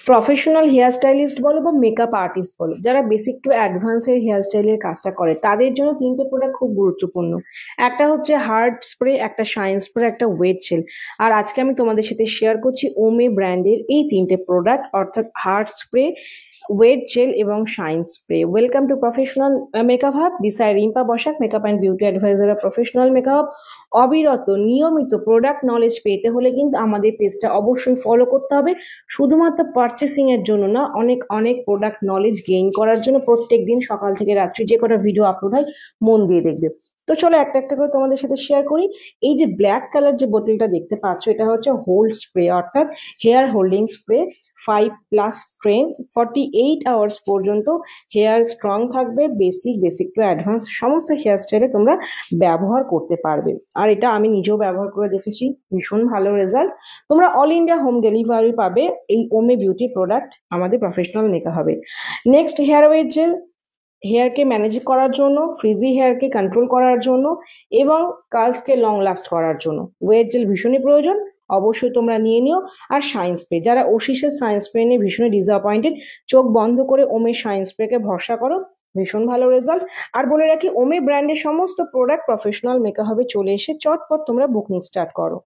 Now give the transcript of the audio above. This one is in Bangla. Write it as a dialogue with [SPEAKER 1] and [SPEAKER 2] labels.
[SPEAKER 1] প্রফেশনাল হেয়ার স্টাইলিস্ট বলো বা মেকআপ আর্টিস্ট বলো, যারা বেসিক টু অ্যাডভান্সের হেয়ার স্টাইলের কাজটা করে তাদের জন্য তিনটে প্রোডাক্ট খুব গুরুত্বপূর্ণ। একটা হচ্ছে হার্ড স্প্রে, একটা শাইন স্প্রে, একটা ওয়েট জেল। আর আজকে আমি তোমাদের সাথে শেয়ার করছি ওমে ব্র্যান্ডের এই তিনটে প্রোডাক্ট, অর্থাৎ হার্ড স্প্রে, ওয়েট জেল এবং shine spray. Welcome to professional makeup hub. This I Rimpa Basak, makeup and beauty adviser of professional makeup. অবিরত নিয়মিত প্রোডাক্ট নলেজ পেতে হলে কিন্তু আমাদের পেজটা অবশ্যই ফলো করতে হবে। শুধুমাত্র পারচেসিং এর জন্য না, অনেক অনেক প্রোডাক্ট নলেজ গেইন করার জন্য প্রত্যেক দিন সকাল থেকে রাত্রি যে কটা ভিডিও আপলোড হয় মন দিয়ে দেখবে। তো চলো একটা একটা করে তোমাদের সাথে শেয়ার করি। এই যে ব্ল্যাক কালার যে বোতলটা দেখতে পাচ্ছ, এটা হচ্ছে হোল্ড স্প্রে, অর্থাৎ hair holding spray. 5+ strength, 48 hours পর্যন্ত হেয়ার স্ট্রং থাকবে। বেসিক টু অ্যাডভান্স সমস্ত হেয়ার স্টাইলে তোমরা ব্যবহার করতে পারবে। আর এটা আমি নিজেও ব্যবহার করে দেখেছি, ভীষণ ভালো রেজাল্ট। তোমরা অল ইন্ডিয়া হোম ডেলিভারি পাবে এই ওমে বিউটি প্রোডাক্ট আমাদের প্রফেশনাল মেকআপ হবে। নেক্সট, হেয়ার ওয়েট জেল, হেয়ারকে ম্যানেজ করার জন্য, ফ্রিজি হেয়ারকে কন্ট্রোল করার জন্য এবং কার্লসকে লং লাস্ট করার জন্য ওয়েট জেল ভীষণই প্রয়োজন, অবশ্যই তোমরা নিয়ে নিও। আর শাইন স্প্রে, যারা ওশিসের শাইন স্প্রে নিয়ে ভীষণই ডিসঅ্যাপয়েন্টেড, চোখ বন্ধ করে ওমের শাইন স্প্রেকে ভরসা করো, ভীষণ ভালো রেজাল্ট। আর বলে রাখি, ওমে ব্র্যান্ডের সমস্ত প্রোডাক্ট প্রফেশনাল মেকআপ হবে চলে এসে চটপট তোমরা বুকিং স্টার্ট করো।